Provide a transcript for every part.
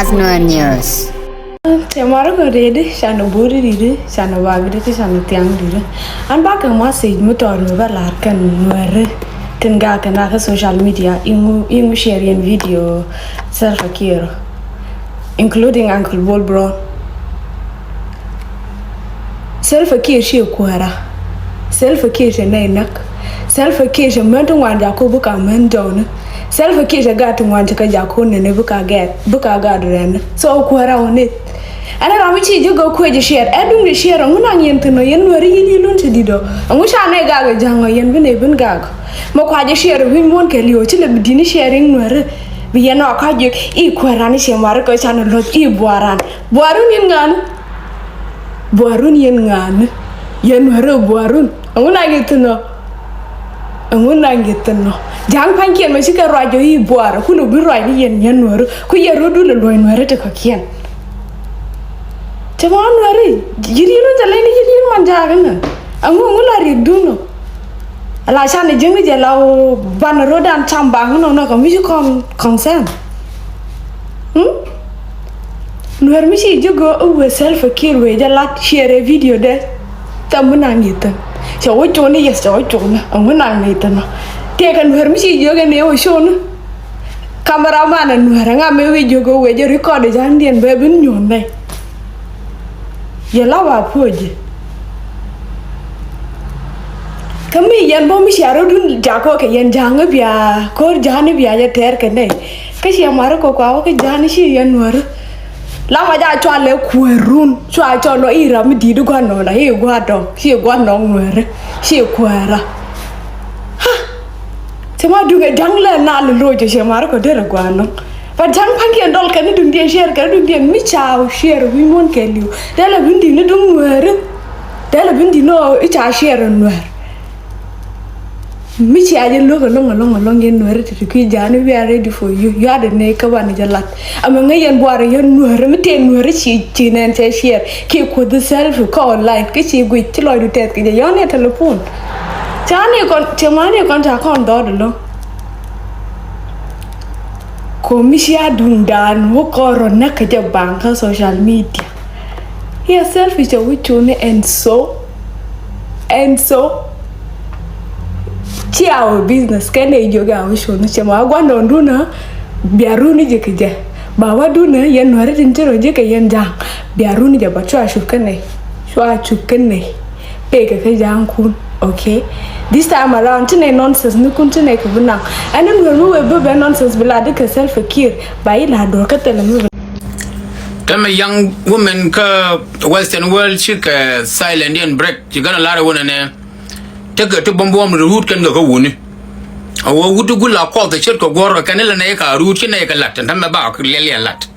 Naath Nuer News. Tomorrow go ready, shana buri ready, shana wagri, shana tiang ready. And back a message mutor over larkan nuere. Tenga kanaka social media, ingu sharing video, self-care, including Uncle Bull Brown. Self-care she kuara. Self-care she nainak. Self-care she mentu wanja ko buka mendon. Self-care she gat wanja ka jako ne buka gadren. So kuara on it. And I wish you go quit share. I don't share on one yen to no yen where you don't dido. And wish I gaga jango yen bin gag. Mokwaje share win one kelly or chill dini sharing where we are not kajuk equarani shamarco channel lot e buaran. Buarun yen yen were buarun. And when I get to know. And when I get to know. Jang Panky and Messica Rajo e buar, who will be right yen were, who ye rodu the loin were to cocaine. Come on, worry. You didn't tell any you didn't manjagan. I'm going to do no. La Shana Jimmy Jello Banner and Chambang no commission concern. Where Missy you go over self a kill with a lot share a video there. Tamunangitan. So what Johnny yes, so Jonah, and when I made them. Take and where Missy you and they were shown. Cameraman and where I may you go where you record the Indian baby in your neck. You love our poor. Come yan bomb sharo dun jako ke yan janga bia ko jani bia ya ter ke ne ke sia maro ko kwa ke jani shi yan nuer la ma ja chwa le kwerun chwa cho lo ira mi di du kwa no la he gwa do shi gwa no nuer shi kwara ha tema du ke jangle na le lo je shi maro ko der gwa no pa jang panki ndol ke ni dun di share ke dun di mi chao share wi mon ke liu dela bindi ni dun nuer dela bindi no icha share nuer Michi aja look along yen nuer to Kijani, we are ready for you. You are the naked one is a lot. Among a young boy, you nuer, nuer, chin and share. Keep with the self call like Kichi with Chiloy to take the young telephone. Chamani contact on Dodlo. Commissia Dundan, walk or naked banker social media. Yourself is a witch and so. Our business can yoga wish on Chama one do na Biaruni Jekija. Bawa do na yen were into Jeka yen jang. Biaruni Jabatua shukane. Shua chukane. Peg a jang kun. Okay. This time around, tine nonsense, no kuntine kabuna. And then we'll move a nonsense beladic self a cure by Lado Catalan. Tell me, young woman, Western world chick, silent and break. You got a lot of women. Take a to bomb the root can go wound. Oh, would you good call the church of Gora Canela Naka, root in a lat, and I'm about Lily a lot.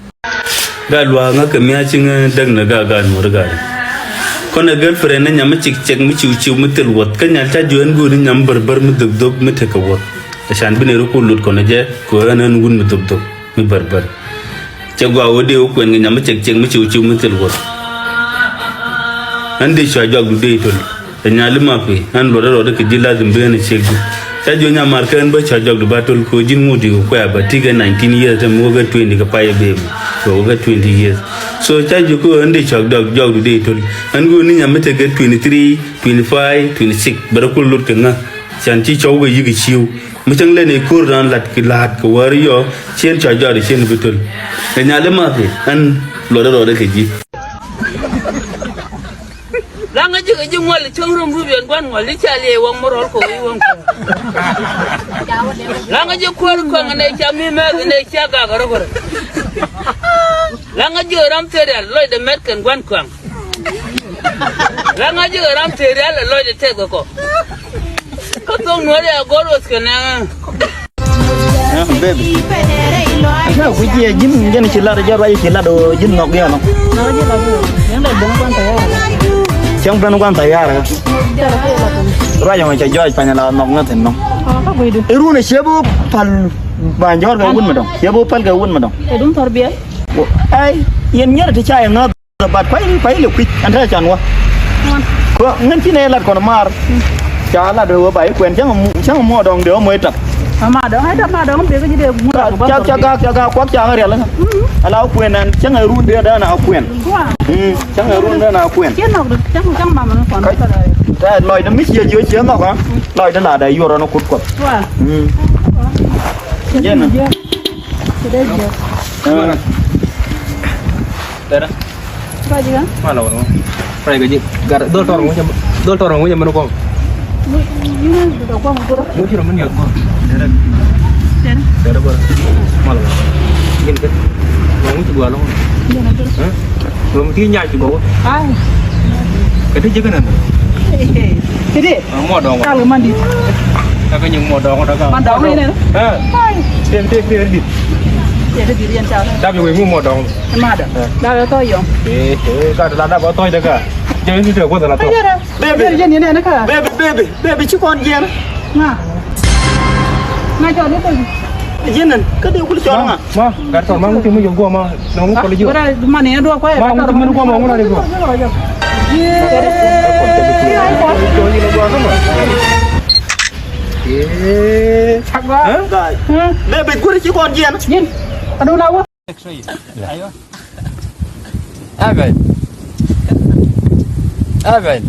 God was not a matching Dagnaga Murga. Con a girlfriend and Yamachik check me chew metal what can I tell you and good in number burn the dog me take a what. The Shanbin Ruku look on a jet, Koran and wound with the dog, me barber. Chagua would do when Yamachik check me chew metal what. And they shall jog the day to. Nyalimapi and Lord Kidilla and Ben Shegu. Tajunya Markan Butcher jog the battle Kojin Moody, where but Tiga 19 years and over 20 Kapaya baby for over 20 years. So Tajuko and the chog dog jog the day to and go in a meta get 23, 25, 26, but a cool looking Shanti Chow you get you. Machang Lenny Kurdan Lat warrior, Chen Chaja the Chen Butul. And Nyalimapi and Lord Kiji. Langa juga jumwa le chungrum rubian kwan ngoli chale wang morol ko wang. Langa juga kuar ko ngane chami me ngane chaga garo. Langa juga ram terial loy de metken kwan kwan. Langa juga ram terial loy de tego ko. Ko tong nuare agoros kana. Baby. Ano kuji jin jen chila ra jara chila do jin ngok dia no. No jin lo. Yang dai bong kwan tayar. Chẳng phải nó quan tài ra rồi. Rồi giờ mình chạy joy phải là nòng nó thành nòng. Eru này xếp bút phần vài giọt cái quân mà đồng, xếp bút phần cái quân mà đồng. Đúng thôi biết. Ai yên nhất là cái chai nó bật phải liều kịch anh thấy chẳng qua. Ngân chi này là còn mar. Chả là được bảy quyền chẳng mua đồng được mới tập. mà đó hay mà đó không biết cái gì đều mua được Jaga kwak jangan dia lah. Alau kuen nan jangan run dia dah nak kuen. Jangan run dia nak kuen. chết nào được chắc mà nó còn cái này Dah loi dah mesti dia jual siang kau. Loi dah lah dah euro nak kut kut. wow Iya na. đây được Tera, coi gì đó mana orang? Pernah gaji, dua orang macam mana kau? nhưng mà đâu có một cái Mungkin orang ni kau. chết Tera ber, malam. Gini kan, orang tu dua orang. Orang tiga nyai tu bawa. ai Kata je kan anda? cái gì Mau dong. tao là mandi Kakak yang mau dong, kakak. mandong này nữa ai Tem di. để cái gì đi ăn cháo này Tapi ibu mau dong. mà được đâu là tôi dùng Kau dah bawa toy dah kah? Jangan itu aku dah cái tahu. gì đó cái gì này nó cả Baby chứ con gì mà cho nó tôi Iya nan. Kau dia boleh jual nggak? Ma, kat sana mang cuma jual gua ma. Nong kau lagi. bữa nay mà này đua quay Ma, mang cuma gua mau lagi gua. chắc quá Baby kau chứ con gì nhìn ở đâu đâu á Aben.